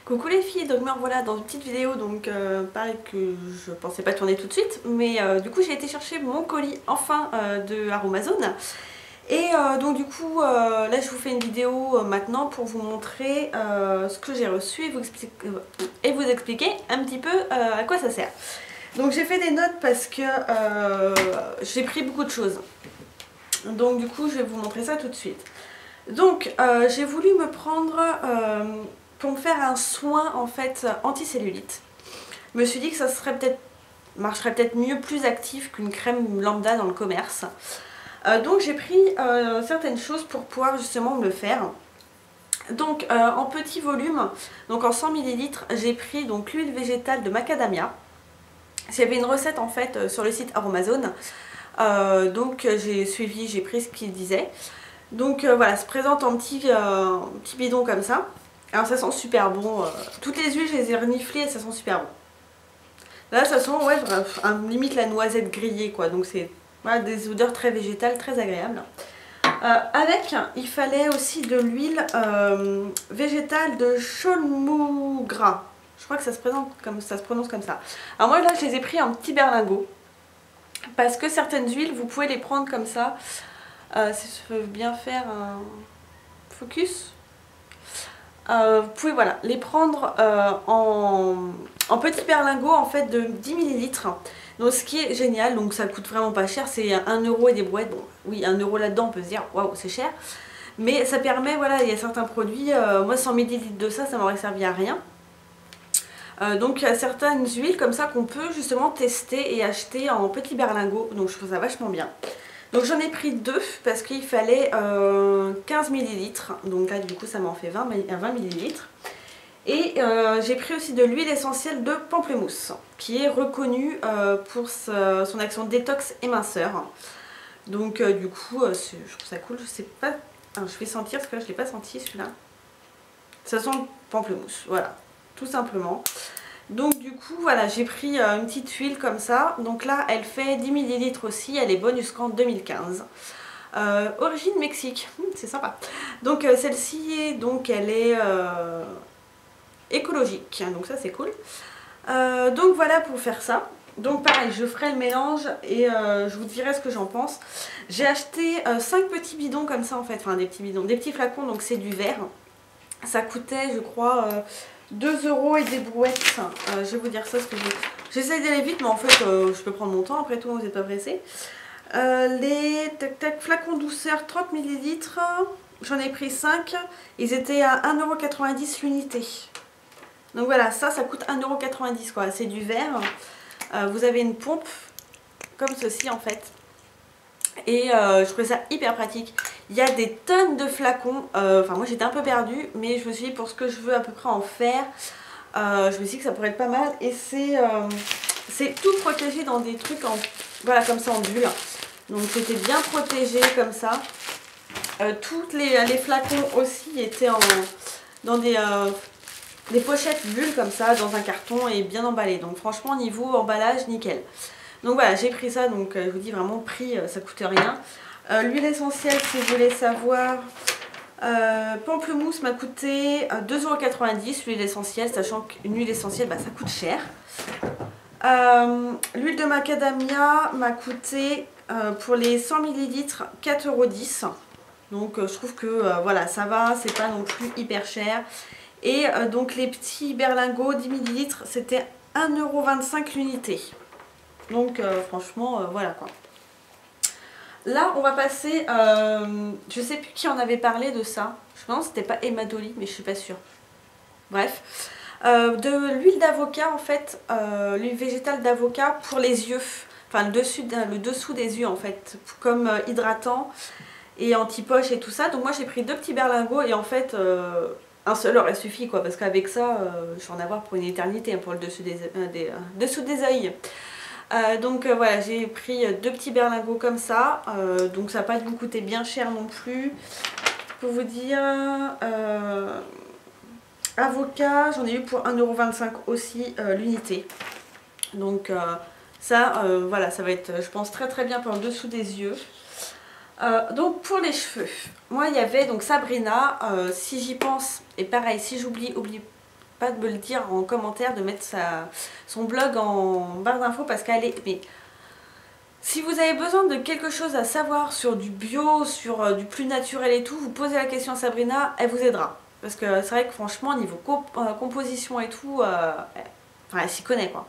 Coucou les filles, donc me revoilà dans une petite vidéo, donc pareil que je pensais pas tourner tout de suite, mais du coup j'ai été chercher mon colis enfin de Aromazone. Et donc du coup là je vous fais une vidéo maintenant pour vous montrer ce que j'ai reçu et vous expliquer un petit peu à quoi ça sert. Donc j'ai fait des notes parce que j'ai pris beaucoup de choses. Donc du coup je vais vous montrer ça tout de suite. Donc j'ai voulu me prendre pour me faire un soin en fait anti-cellulite. Je me suis dit que ça serait marcherait peut-être mieux, plus actif qu'une crème lambda dans le commerce. Donc j'ai pris certaines choses pour pouvoir justement me le faire. Donc en petit volume, donc en 100 ml, j'ai pris donc l'huile végétale de macadamia. J'avais une recette en fait sur le site Aromazone. Donc j'ai suivi, j'ai pris ce qu'il disait. Donc voilà, ça se présente en petit bidon comme ça. Alors ça sent super bon. Toutes les huiles, je les ai reniflées et ça sent super bon. Là, ça sent ouais, limite la noisette grillée quoi. Donc c'est voilà, des odeurs très végétales, très agréables. Avec, il fallait aussi de l'huile végétale de Cholmou gras. Je crois que ça se prononce comme ça. Alors moi là, je les ai pris en petit berlingot. Parce que certaines huiles, vous pouvez les prendre comme ça. Si je veux bien faire un focus. Vous pouvez voilà, les prendre en petits berlingots en fait de 10 ml. Donc ce qui est génial, donc ça coûte vraiment pas cher, c'est 1 euro et des brouettes. Bon oui, 1 euro là-dedans, on peut se dire waouh c'est cher. Mais ça permet, voilà, il y a certains produits, moi 100 ml de ça, ça m'aurait servi à rien. Donc il y a certaines huiles comme ça qu'on peut justement tester et acheter en petits berlingots, donc je trouve ça vachement bien. Donc j'en ai pris 2 parce qu'il fallait 15 ml, donc là du coup ça m'en fait 20 ml. Et j'ai pris aussi de l'huile essentielle de pamplemousse qui est reconnue pour son action détox éminceur. Donc du coup je trouve ça cool, je sais pas, alors, je vais sentir parce que là je ne l'ai pas senti celui-là. Ça sent le pamplemousse, voilà, tout simplement. Donc du coup voilà, j'ai pris une petite huile comme ça. Donc là elle fait 10 ml aussi, elle est bonne jusqu'en 2015. Origine Mexique, c'est sympa. Donc celle-ci, donc elle est écologique, donc ça c'est cool. Donc voilà pour faire ça. Donc pareil, je ferai le mélange et je vous dirai ce que j'en pense. J'ai acheté 5 petits bidons comme ça en fait, enfin des petits bidons, des petits flacons, donc c'est du verre. Ça coûtait je crois 2 euros et des brouettes. Je vais vous dire ça, ce que j'essaie d'aller vite, mais en fait je peux prendre mon temps, après tout vous n'êtes pas pressé. Les flacons douceur 30 ml, j'en ai pris 5, ils étaient à 1,90 € l'unité. Donc voilà, ça coûte 1,90 € quoi, c'est du verre. Vous avez une pompe comme ceci en fait. Et je trouvais ça hyper pratique. Il y a des tonnes de flacons. Enfin moi j'étais un peu perdue, mais je me suis dit pour ce que je veux à peu près en faire, je me suis dit que ça pourrait être pas mal. Et c'est tout protégé dans des trucs voilà, comme ça en bulle. Donc c'était bien protégé comme ça. Toutes les flacons aussi étaient dans des pochettes bulles comme ça, dans un carton et bien emballés. Donc franchement niveau emballage nickel. Donc voilà, j'ai pris ça, donc je vous dis vraiment prix, ça coûte rien. L'huile essentielle, si vous voulez savoir, pamplemousse m'a coûté 2,90 € l'huile essentielle, sachant qu'une huile essentielle, bah, ça coûte cher. L'huile de macadamia m'a coûté pour les 100 ml 4,10 €. Donc je trouve que voilà, ça va, c'est pas non plus hyper cher. Et donc les petits berlingots 10 ml, c'était 1,25 € l'unité. Donc franchement voilà quoi. Là on va passer, je sais plus qui en avait parlé de ça. Je pense que c'était pas Emma Dolly, mais je suis pas sûre. Bref, de l'huile d'avocat en fait, l'huile végétale d'avocat pour les yeux. Enfin le dessous des yeux en fait, comme hydratant et anti-poche et tout ça. Donc moi j'ai pris 2 petits berlingots et en fait un seul aurait suffi quoi, parce qu'avec ça je vais en avoir pour une éternité hein, pour le dessous dessous des yeux. Donc voilà, j'ai pris 2 petits berlingots comme ça, donc ça n'a pas dû me coûter bien cher non plus. Pour vous dire, avocat, j'en ai eu pour 1,25 € aussi l'unité. Donc ça, voilà, ça va être, je pense, très très bien pour le dessous des yeux. Donc pour les cheveux, moi il y avait donc Sabrina, si j'y pense, et pareil, si j'oublie, pas de me le dire en commentaire, de mettre son blog en barre d'infos parce qu'elle est... Mais si vous avez besoin de quelque chose à savoir sur du bio, sur du plus naturel et tout, vous posez la question à Sabrina, elle vous aidera. Parce que c'est vrai que franchement, niveau composition et tout, elle s'y connaît quoi.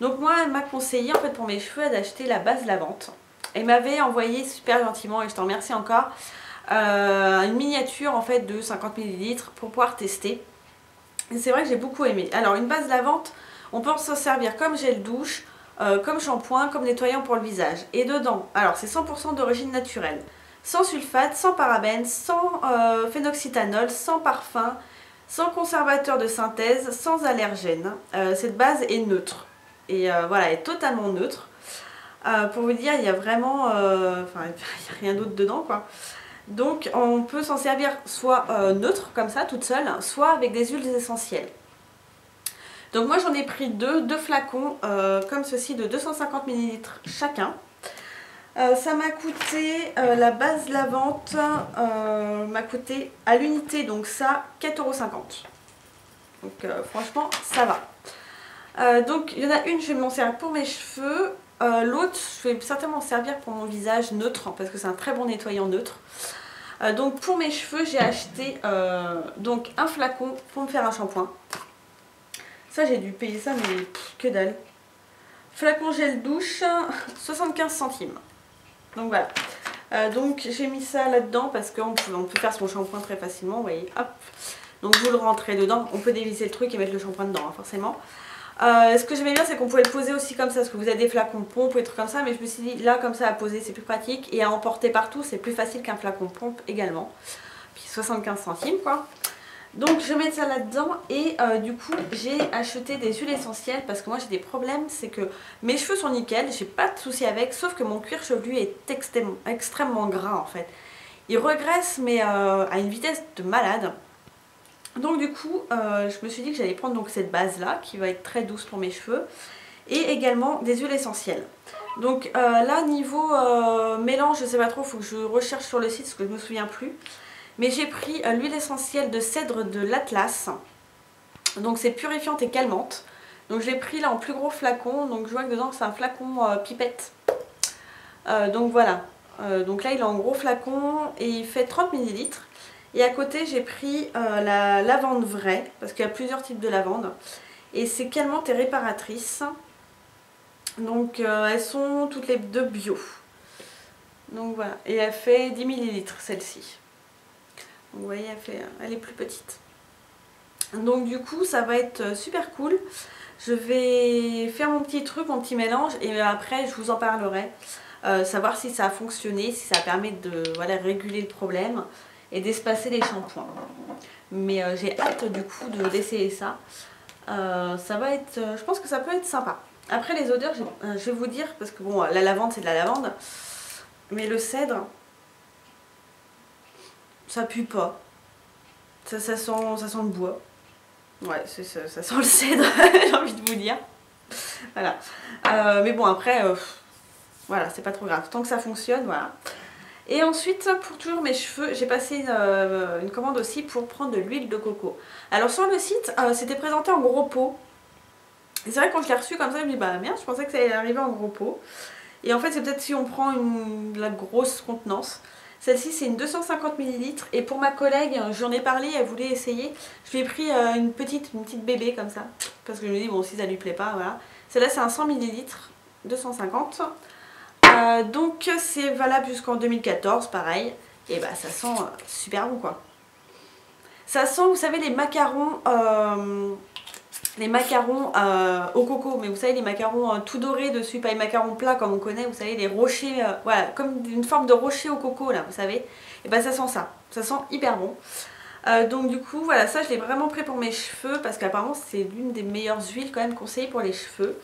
Donc moi, elle m'a conseillé en fait pour mes cheveux d'acheter la base lavante. Elle m'avait envoyé super gentiment, et je t'en remercie encore, une miniature en fait de 50 ml pour pouvoir tester. Et c'est vrai que j'ai beaucoup aimé. Alors une base lavante, on peut s'en servir comme gel douche, comme shampoing, comme nettoyant pour le visage. Et dedans, alors c'est 100% d'origine naturelle, sans sulfate, sans parabènes, sans phénoxyéthanol, sans parfum, sans conservateur de synthèse, sans allergène. Cette base est neutre. Et voilà, elle est totalement neutre. Pour vous dire, il y a vraiment... Enfin, il n'y a rien d'autre dedans, quoi. Donc, on peut s'en servir soit neutre, comme ça, toute seule, soit avec des huiles essentielles. Donc moi j'en ai pris deux flacons comme ceci de 250 ml chacun. Ça m'a coûté, la base lavante m'a coûté à l'unité, donc ça 4,50 €. Donc franchement ça va. Donc il y en a une, je vais m'en servir pour mes cheveux. L'autre, je vais certainement m'en servir pour mon visage neutre, parce que c'est un très bon nettoyant neutre. Donc pour mes cheveux j'ai acheté donc un flacon pour me faire un shampoing. Ça j'ai dû payer ça mais que dalle. Flacon gel douche 75 centimes. Donc voilà. Donc j'ai mis ça là-dedans parce qu'on peut faire son shampoing très facilement, vous voyez. Hop. Donc vous le rentrez dedans. On peut dévisser le truc et mettre le shampoing dedans hein, forcément. Ce que j'aimais bien c'est qu'on pouvait le poser aussi comme ça, parce que vous avez des flacons pompe ou des trucs comme ça, mais je me suis dit là comme ça à poser c'est plus pratique et à emporter partout c'est plus facile qu'un flacon pompe également. Puis 75 centimes quoi. Donc je vais mettre ça là-dedans et du coup j'ai acheté des huiles essentielles parce que moi j'ai des problèmes, c'est que mes cheveux sont nickel, j'ai pas de soucis avec, sauf que mon cuir chevelu est extrêmement gras en fait. Il regraisse mais à une vitesse de malade. Donc du coup je me suis dit que j'allais prendre donc cette base là qui va être très douce pour mes cheveux et également des huiles essentielles. Donc là niveau mélange je sais pas trop, il faut que je recherche sur le site parce que je me souviens plus. Mais j'ai pris l'huile essentielle de cèdre de l'Atlas. Donc c'est purifiante et calmante. Donc je l'ai pris là en plus gros flacon. Donc je vois que dedans c'est un flacon pipette. Donc voilà. Donc là il est en gros flacon et il fait 30 ml. Et à côté j'ai pris la lavande vraie. Parce qu'il y a plusieurs types de lavande. Et c'est calmante et réparatrice. Donc elles sont toutes les deux bio. Donc voilà. Et elle fait 10 ml celle-ci. Vous voyez, elle est plus petite. Donc du coup, ça va être super cool. Je vais faire mon petit truc, mon petit mélange et après je vous en parlerai. Savoir si ça a fonctionné, si ça permet de voilà, réguler le problème et d'espacer les shampoings. Mais j'ai hâte du coup d'essayer ça. Ça va être, je pense que ça peut être sympa. Après les odeurs, je vais vous dire, parce que bon, la lavande c'est de la lavande. Mais le cèdre... ça pue pas. Ça sent le bois. Ouais, ça sent le cèdre, j'ai envie de vous dire. Voilà. Mais bon, après, voilà, c'est pas trop grave. Tant que ça fonctionne, voilà. Et ensuite, pour toujours mes cheveux, j'ai passé une commande aussi pour prendre de l'huile de coco. Alors sur le site, c'était présenté en gros pot. Et c'est vrai que quand je l'ai reçu comme ça, je me dis bah merde, je pensais que ça allait arriver en gros pot. Et en fait, c'est peut-être si on prend la grosse contenance. Celle-ci c'est une 250 ml et pour ma collègue, j'en ai parlé, elle voulait essayer. Je lui ai pris une petite bébé comme ça. Parce que je me dis bon si ça lui plaît pas, voilà. Celle-là c'est un 100 ml, 250. Donc c'est valable jusqu'en 2014, pareil. Et bah ça sent super bon quoi. Ça sent, vous savez, les macarons au coco, mais vous savez les macarons tout dorés dessus, pas les macarons plats comme on connaît, vous savez les rochers, voilà, comme une forme de rocher au coco là, vous savez. Et bah ça sent ça sent hyper bon. Donc du coup voilà, ça je l'ai vraiment pris pour mes cheveux parce qu'apparemment c'est l'une des meilleures huiles quand même conseillées pour les cheveux.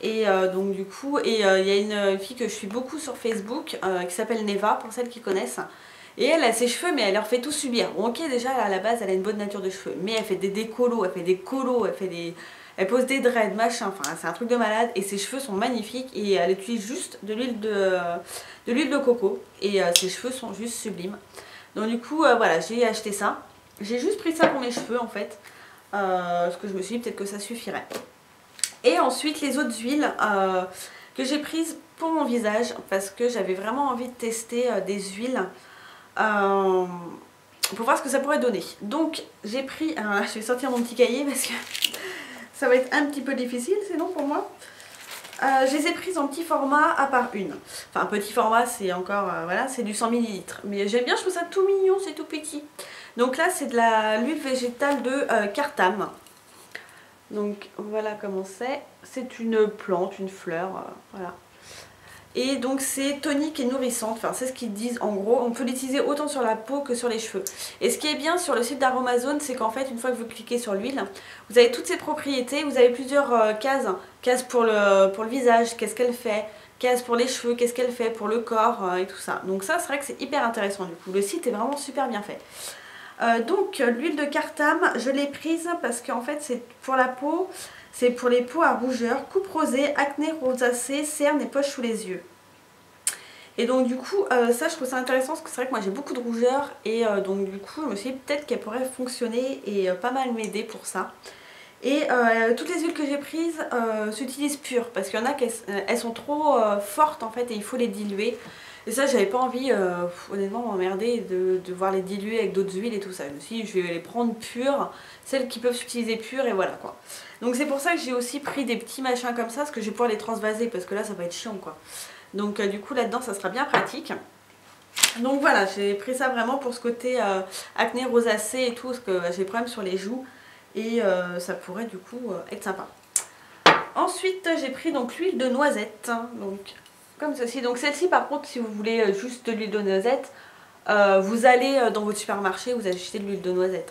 Et donc du coup, il y a une fille que je suis beaucoup sur Facebook qui s'appelle Neva, pour celles qui connaissent. Et elle a ses cheveux mais elle leur fait tout subir. Bon, ok déjà à la base elle a une bonne nature de cheveux, mais elle fait des décolos, elle fait des colos, elle pose des dreads, machin, enfin c'est un truc de malade. Et ses cheveux sont magnifiques et elle utilise juste de l'huile de coco. Et ses cheveux sont juste sublimes. Donc du coup voilà, j'ai acheté ça. J'ai juste pris ça pour mes cheveux en fait. Parce que je me suis dit peut-être que ça suffirait. Et ensuite les autres huiles que j'ai prises pour mon visage, parce que j'avais vraiment envie de tester des huiles pour voir ce que ça pourrait donner. Donc j'ai pris, alors là je vais sortir mon petit cahier parce que ça va être un petit peu difficile sinon pour moi. Je les ai prises en petit format à part une. Enfin petit format c'est encore, voilà, c'est du 100 ml. Mais j'aime bien, je trouve ça tout mignon, c'est tout petit. Donc là c'est de l'huile végétale de Cartam. Donc voilà comment c'est. C'est une plante, une fleur, voilà. Et donc c'est tonique et nourrissante, enfin c'est ce qu'ils disent en gros. On peut l'utiliser autant sur la peau que sur les cheveux. Et ce qui est bien sur le site d'Aromazone, c'est qu'en fait une fois que vous cliquez sur l'huile, vous avez toutes ses propriétés, vous avez plusieurs cases. Case pour le visage, qu'est-ce qu'elle fait, case pour les cheveux, qu'est-ce qu'elle fait, pour le corps et tout ça. Donc ça c'est vrai que c'est hyper intéressant du coup. Le site est vraiment super bien fait. Donc l'huile de Cartam, je l'ai prise parce qu'en fait c'est pour la peau. C'est pour les peaux à rougeur, coupe rosée, acné, rosacée, cernes et poches sous les yeux. Et donc du coup, ça je trouve ça intéressant parce que c'est vrai que moi j'ai beaucoup de rougeur. Et donc du coup, je me suis dit peut-être qu'elle pourrait fonctionner et pas mal m'aider pour ça. Et toutes les huiles que j'ai prises s'utilisent pures. Parce qu'il y en a qui elles sont trop fortes en fait et il faut les diluer. Et ça j'avais pas envie honnêtement m'emmerder de voir les diluer avec d'autres huiles et tout ça. Je me suis dit je vais les prendre pures, celles qui peuvent s'utiliser pures et voilà quoi. Donc c'est pour ça que j'ai aussi pris des petits machins comme ça, parce que je vais pouvoir les transvaser parce que là ça va être chiant quoi. Donc du coup là dedans ça sera bien pratique. Donc voilà, j'ai pris ça vraiment pour ce côté acné, rosacée et tout, parce que j'ai des problèmes sur les joues et ça pourrait du coup être sympa. Ensuite j'ai pris donc l'huile de noisette, donc comme ceci. Donc celle-ci par contre si vous voulez juste de l'huile de noisette, vous allez dans votre supermarché, vous achetez de l'huile de noisette.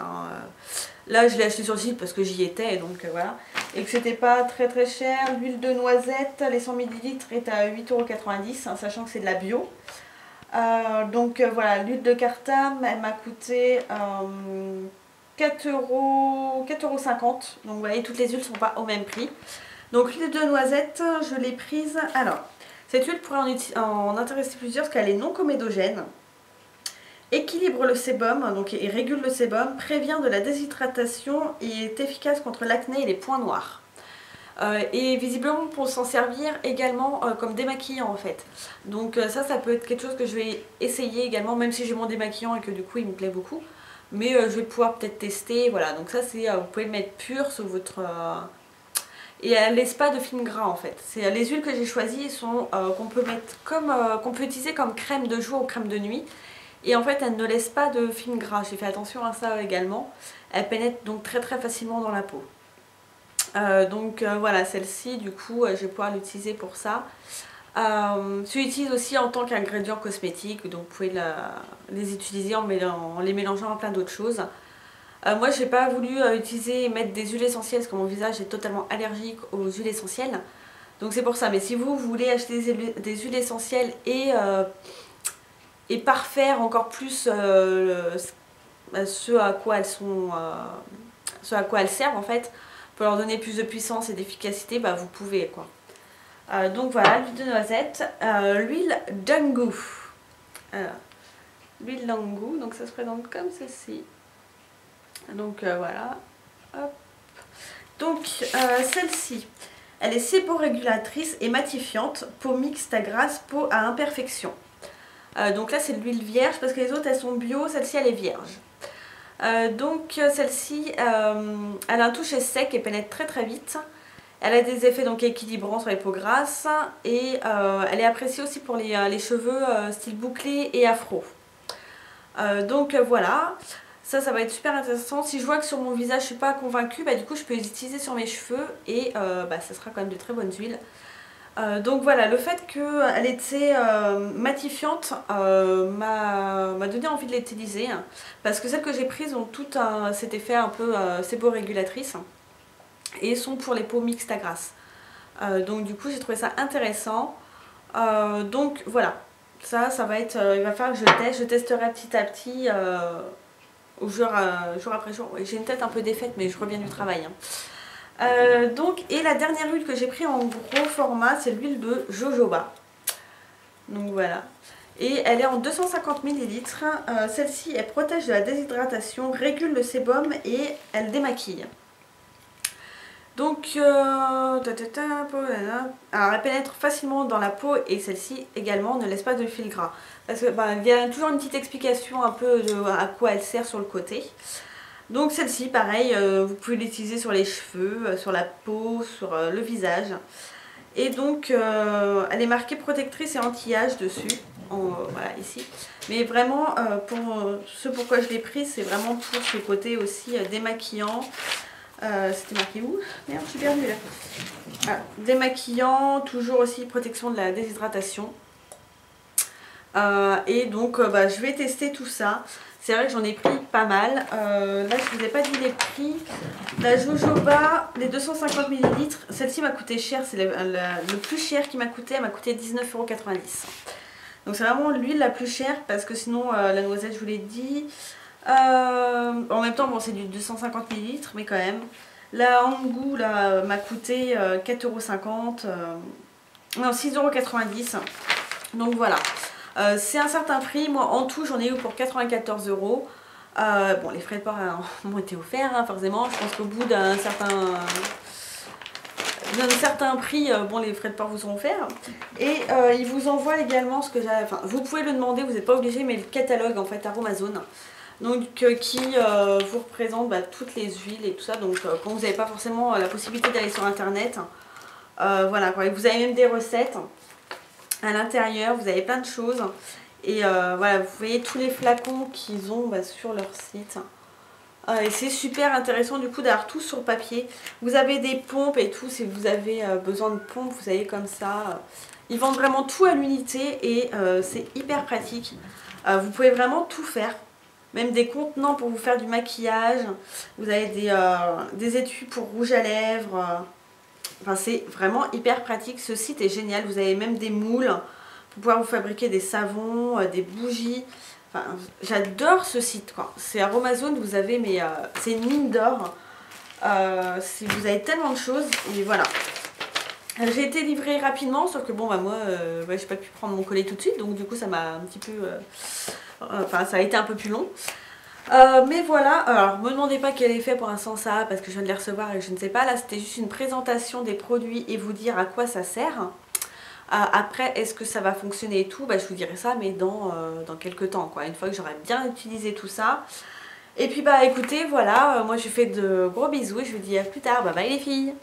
Là je l'ai acheté sur le site parce que j'y étais, donc voilà. Et que c'était pas très très cher. L'huile de noisette, les 100 ml est à 8,90 €, sachant que c'est de la bio. Donc voilà, l'huile de Cartam, elle m'a coûté 4,50 €. Donc vous voyez, toutes les huiles ne sont pas au même prix. Donc l'huile de noisette, je l'ai prise. Alors, cette huile pourrait en intéresser plusieurs parce qu'elle est non comédogène. Équilibre le sébum, donc et régule le sébum, prévient de la déshydratation et est efficace contre l'acné et les points noirs. Et visiblement pour s'en servir également comme démaquillant en fait. Donc ça peut être quelque chose que je vais essayer également, même si j'ai mon démaquillant et que du coup il me plaît beaucoup. Mais je vais pouvoir peut-être tester, voilà. Donc ça c'est, vous pouvez le mettre pur sur votre... Et elle laisse pas de film gras en fait. Les huiles que j'ai choisies sont qu'on peut mettre comme qu'on peut utiliser comme crème de jour ou crème de nuit. Et en fait elle ne laisse pas de film gras, j'ai fait attention à ça également. Elle pénètre donc très très facilement dans la peau. Voilà, celle-ci du coup je vais pouvoir l'utiliser pour ça. Je l'utilise aussi en tant qu'ingrédient cosmétique, donc vous pouvez les utiliser en les mélangeant à plein d'autres choses. Moi j'ai pas voulu utiliser et mettre des huiles essentielles parce que mon visage est totalement allergique aux huiles essentielles. Donc c'est pour ça, mais si vous voulez acheter des huiles essentielles et parfaire encore plus ce à quoi elles sont, ce à quoi elles servent en fait, pour leur donner plus de puissance et d'efficacité, bah vous pouvez quoi. Donc voilà, l'huile de noisette, l'huile Dangu. L'huile Dangu, donc ça se présente comme ceci. Donc voilà. Hop. Donc celle-ci, elle est séborégulatrice et matifiante, peau mixte à grasse, peau à imperfection. Donc là c'est de l'huile vierge parce que les autres elles sont bio, celle-ci elle est vierge. Donc celle-ci, elle a un toucher sec et pénètre très très vite. Elle a des effets donc équilibrants sur les peaux grasses et elle est appréciée aussi pour les cheveux style bouclé et afro. Voilà, ça va être super intéressant. Si je vois que sur mon visage je suis pas convaincue, bah, du coup je peux les utiliser sur mes cheveux et ça sera quand même de très bonnes huiles. Donc voilà, le fait qu'elle était matifiante m'a donné envie de l'utiliser parce que celles que j'ai prises ont tout cet effet un peu séborégulatrice et sont pour les peaux mixtes à grasse. Donc du coup j'ai trouvé ça intéressant. Donc voilà, ça va être, il va falloir que je testerai petit à petit jour après jour. J'ai une tête un peu défaite mais je reviens du travail. Et la dernière huile que j'ai pris en gros format, c'est l'huile de jojoba. Donc voilà. Et elle est en 250 ml. Celle-ci, elle protège de la déshydratation, régule le sébum et elle démaquille. Donc, alors elle pénètre facilement dans la peau et celle-ci également ne laisse pas de fil gras. Parce que il y a toujours une petite explication un peu de à quoi elle sert sur le côté. Donc celle-ci, pareil, vous pouvez l'utiliser sur les cheveux, sur la peau, sur le visage. Et donc elle est marquée protectrice et anti-âge dessus, voilà ici. Mais vraiment, ce pourquoi je l'ai pris, c'est vraiment pour ce côté aussi démaquillant. C'était marqué où? Merde, je suis perdue là. Ah, démaquillant, toujours aussi protection de la déshydratation. Et donc je vais tester tout ça. C'est vrai que j'en ai pris pas mal. Là je vous ai pas dit les prix. La jojoba, les 250 ml, celle-ci m'a coûté cher. C'est le plus cher qui m'a coûté. Elle m'a coûté 19,90 €. Donc c'est vraiment l'huile la plus chère parce que sinon la noisette je vous l'ai dit. En même temps bon c'est du 250 ml mais quand même. La Hangou m'a coûté 4,50 €. Non 6,90 €. Donc voilà. C'est un certain prix, moi en tout j'en ai eu pour 94 €. Bon les frais de port m'ont été offerts hein, forcément, je pense qu'au bout d'un certain prix, bon les frais de port vous sont offerts. Et ils vous envoient également ce que j'ai, enfin vous pouvez le demander, vous n'êtes pas obligé, mais le catalogue en fait Aromazone. Donc qui vous représente toutes les huiles et tout ça, donc quand vous n'avez pas forcément la possibilité d'aller sur internet, voilà quoi. Et vous avez même des recettes. À l'intérieur, vous avez plein de choses. Et voilà, vous voyez tous les flacons qu'ils ont sur leur site. Et c'est super intéressant du coup d'avoir tout sur papier. Vous avez des pompes et tout, si vous avez besoin de pompes, vous avez comme ça. Ils vendent vraiment tout à l'unité et c'est hyper pratique. Vous pouvez vraiment tout faire. Même des contenants pour vous faire du maquillage. Vous avez des étuis pour rouge à lèvres. Enfin, c'est vraiment hyper pratique, ce site est génial, vous avez même des moules pour pouvoir vous fabriquer des savons, des bougies. Enfin, j'adore ce site quoi. C'est Aromazone, vous avez c'est une mine d'or. Vous avez tellement de choses et voilà. J'ai été livrée rapidement, sauf que bon moi j'ai pas pu prendre mon collet tout de suite, donc du coup ça m'a un petit peu... Enfin ça a été un peu plus long. Mais voilà, alors me demandez pas quel effet pour l'instant ça a parce que je viens de les recevoir et je ne sais pas. Là c'était juste une présentation des produits et vous dire à quoi ça sert. Après est-ce que ça va fonctionner et tout, je vous dirai ça mais dans quelques temps quoi, une fois que j'aurai bien utilisé tout ça. Et puis écoutez voilà, moi je vous fais de gros bisous et je vous dis à plus tard, bye bye les filles.